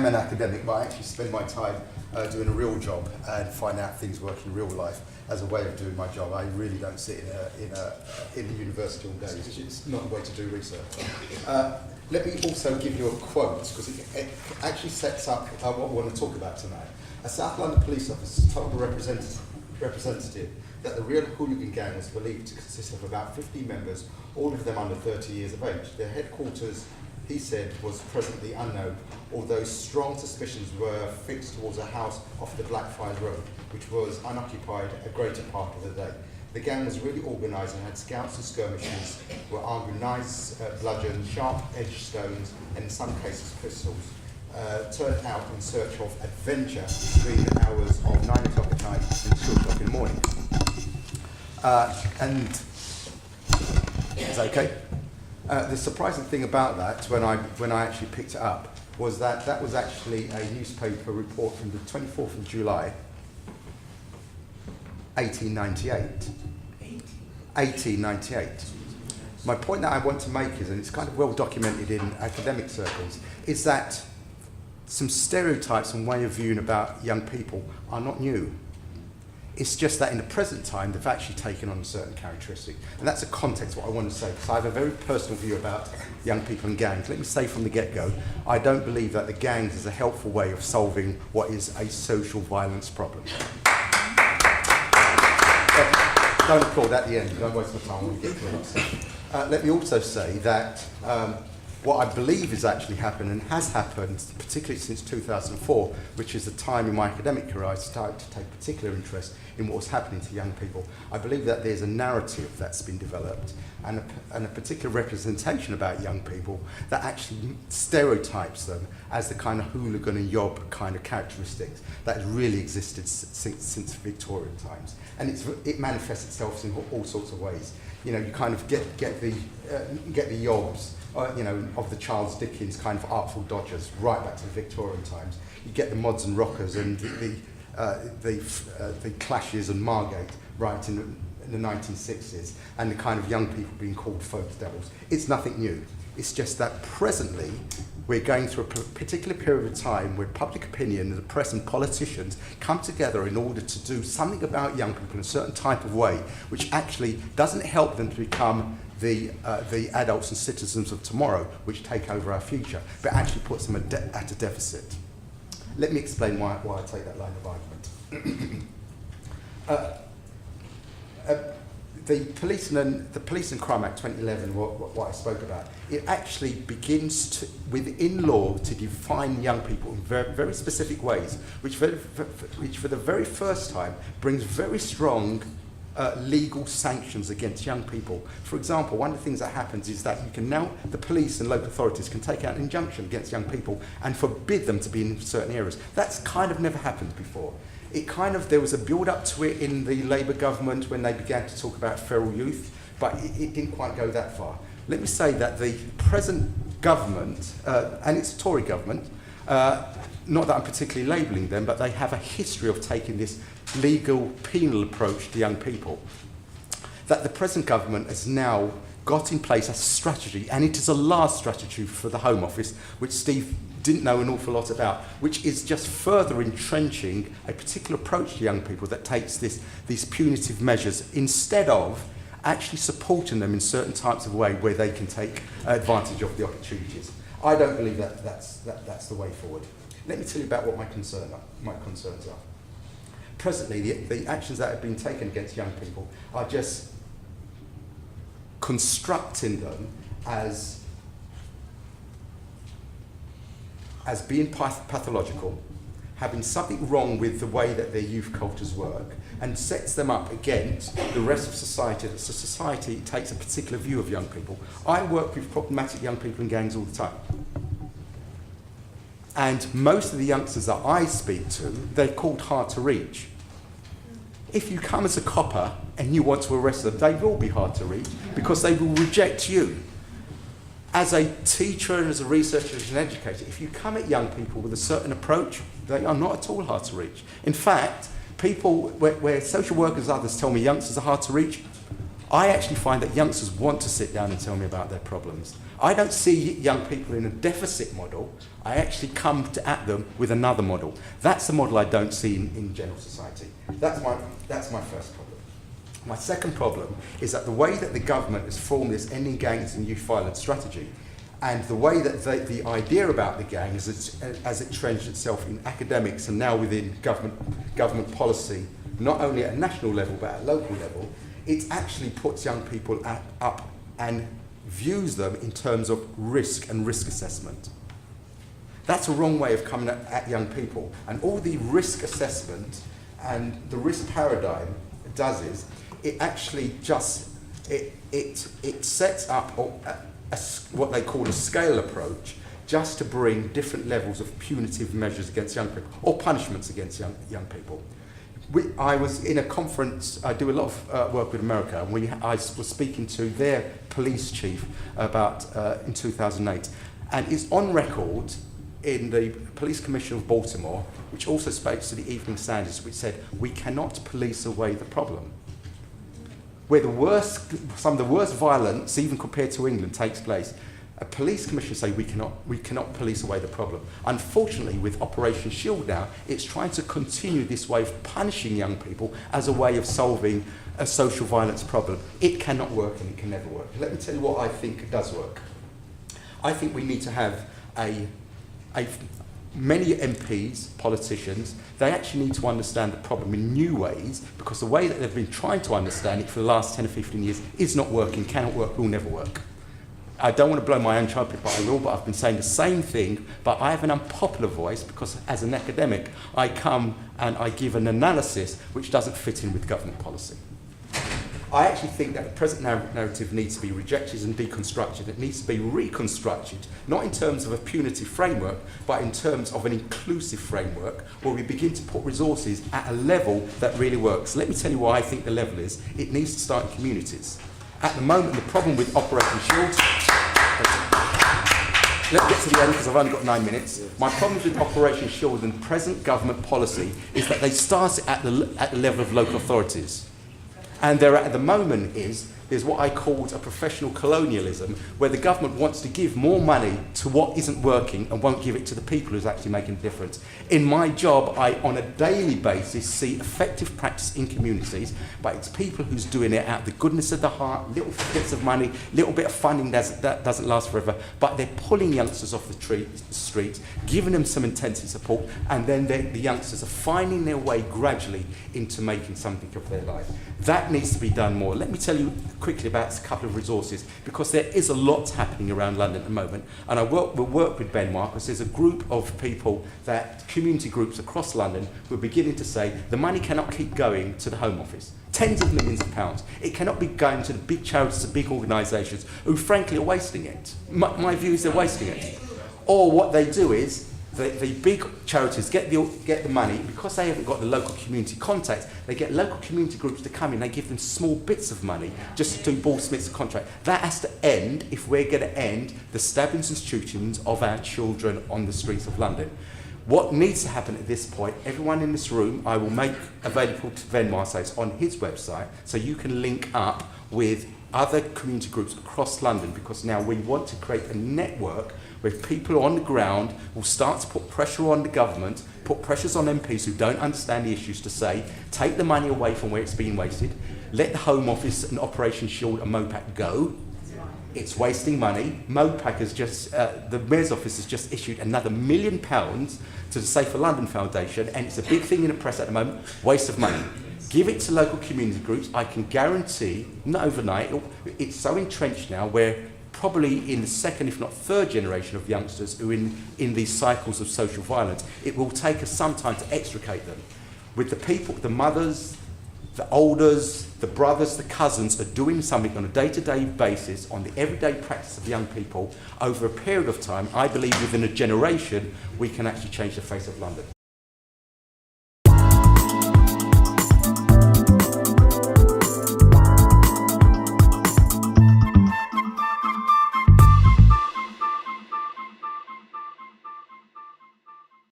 am an academic, but I actually spend my time doing a real job and find out things work in real life as a way of doing my job. I really don't sit in a university all day. It's not a way to do research. Let me also give you a quote, because it actually sets up what we want to talk about tonight. A South London police officer told a representative that the real hooligan gang was believed to consist of about 50 members, all of them under 30 years of age. Their headquarters, he said, was presently unknown, although strong suspicions were fixed towards a house off the Blackfriars Road, which was unoccupied a greater part of the day. The gang was really organised and had scouts and skirmishers, were armed with knives, bludgeons, sharp-edged stones, and in some cases pistols. Turned out in search of adventure between the hours of 9 o'clock at night and 2 o'clock in the morning. And is that okay? The surprising thing about that, when I actually picked it up, was that that was actually a newspaper report from the 24th of July, 1898. 1898. My point that I want to make is, and it's kind of well documented in academic circles, is that some stereotypes and way of viewing about young people are not new. It's just that in the present time, they've actually taken on a certain characteristic. And that's a context what I want to say, because I have a very personal view about young people and gangs. Let me say from the get-go, I don't believe that the gangs is a helpful way of solving what is a social violence problem. Don't applaud at the end, don't waste my time when we get to the last section. Let me also say that what I believe is actually happened and has happened, particularly since 2004, which is the time in my academic career I started to take particular interest in what was happening to young people. I believe that there's a narrative that's been developed and a particular representation about young people that actually stereotypes them as the kind of hooligan and yob kind of characteristics that has really existed since Victorian times. And it manifests itself in all sorts of ways. You know, you kind of get the yobs, of the Charles Dickens kind of artful dodgers right back to the Victorian times. You get the mods and rockers and the clashes and Margate right in the 1960s, and the kind of young people being called folk devils. It's nothing new. It's just that presently we're going through a particular period of time where public opinion and the press and politicians come together in order to do something about young people in a certain type of way, which actually doesn't help them to become the adults and citizens of tomorrow, which take over our future, but actually puts them at a deficit. Let me explain why I take that line of argument. The Police and Crime Act 2011, what I spoke about, it actually begins within law to define young people in very, very specific ways, which for the very first time brings very strong legal sanctions against young people. For example, one of the things that happens is that you can now, the police and local authorities can take out an injunction against young people and forbid them to be in certain areas. That's kind of never happened before. There was a build-up to it in the Labour government when they began to talk about feral youth, but it didn't quite go that far. Let me say that the present government, and it's a Tory government, not that I'm particularly labelling them, but they have a history of taking this legal, penal approach to young people. That the present government has now got in place a strategy, and it is a large strategy for the Home Office, which Steve didn't know an awful lot about, which is just further entrenching a particular approach to young people that takes these punitive measures instead of actually supporting them in certain types of way where they can take advantage of the opportunities. I don't believe that's the way forward. Let me tell you about what my concerns are. Presently, the actions that have been taken against young people are just constructing them as being pathological, having something wrong with the way that their youth cultures work, and sets them up against the rest of society. That society takes a particular view of young people. I work with problematic young people in gangs all the time. And most of the youngsters that I speak to, they're called hard to reach. If you come as a copper and you want to arrest them, they will be hard to reach because they will reject you. As a teacher and as a researcher and an educator, if you come at young people with a certain approach, they are not at all hard to reach. In fact, people, where social workers and others tell me youngsters are hard to reach, I actually find that youngsters want to sit down and tell me about their problems. I don't see young people in a deficit model. I actually come at them with another model. That's the model I don't see in general society. That's my first problem. My second problem is that the way that the government has formed this ending gangs and youth violence strategy, and the way that the idea about the gang as it trenched itself in academics and now within government policy, not only at a national level but at a local level, it actually puts young people up and views them in terms of risk and risk assessment. That's a wrong way of coming at young people. And all the risk assessment and the risk paradigm does is, it actually just, it sets up what they call a scale approach, just to bring different levels of punitive measures against young people, or punishments against young people. I was in a conference, I do a lot of work with America, and I was speaking to their police chief about in 2008, and it's on record in the Police Commission of Baltimore, which also spoke to the Evening Standard, which said, we cannot police away the problem. Where some of the worst violence, even compared to England, takes place, a police commission say we cannot police away the problem. Unfortunately, with Operation Shield now, it's trying to continue this way of punishing young people as a way of solving a social violence problem. It cannot work and it can never work. Let me tell you what I think does work. I think we need to have many MPs, politicians, they actually need to understand the problem in new ways, because the way that they've been trying to understand it for the last 10 or 15 years is not working, cannot work, will never work. I don't want to blow my own trumpet, but I will, but I've been saying the same thing, but I have an unpopular voice because as an academic, I come and I give an analysis which doesn't fit in with government policy. I actually think that the present narrative needs to be rejected and deconstructed. It needs to be reconstructed, not in terms of a punitive framework, but in terms of an inclusive framework where we begin to put resources at a level that really works. Let me tell you why I think the level is. It needs to start in communities. At the moment, the problem with Operation Shield... Let's get to the end because I've only got 9 minutes. My problem with Operation Shield and present government policy is that they start at the level of local authorities. And there at the moment there's what I called a professional colonialism, where the government wants to give more money to what isn't working and won't give it to the people who's actually making a difference. In my job, I, on a daily basis, see effective practice in communities, but it's people who's doing it out of the goodness of the heart, little bits of money, little bit of funding that doesn't last forever, but they're pulling youngsters off the streets, giving them some intensive support, and then the youngsters are finding their way gradually into making something of their life. That needs to be done more. Let me tell you quickly about a couple of resources, because there is a lot happening around London at the moment, and I will work with Ben Marcus. There's a group of people, that community groups across London, who are beginning to say the money cannot keep going to the Home Office. Tens of millions of pounds. It cannot be going to the big charities, the big organisations, who frankly are wasting it. My view is they're wasting it. Or what they do is, the big charities get the money, because they haven't got the local community contacts, they get local community groups to come in, they give them small bits of money just to do Ball Smith's contract. That has to end if we're going to end the stabbings and shootings of our children on the streets of London. What needs to happen at this point, everyone in this room, I will make available to Ben Marcus on his website, so you can link up with other community groups across London, because now we want to create a network where people on the ground will start to put pressure on the government, put pressures on MPs who don't understand the issues, to say, take the money away from where it's being wasted, let the Home Office and Operation Shield and MOPAC go. It's wasting money. MOPAC has just, the Mayor's Office has just issued another £1 million to the Safer London Foundation, and it's a big thing in the press at the moment, waste of money. Give it to local community groups. I can guarantee, not overnight, it's so entrenched now where probably in the second, if not third generation of youngsters who are in these cycles of social violence, it will take us some time to extricate them. With the people, the mothers, the elders, the brothers, the cousins are doing something on a day-to-day basis on the everyday practice of young people over a period of time. I believe within a generation, we can actually change the face of London.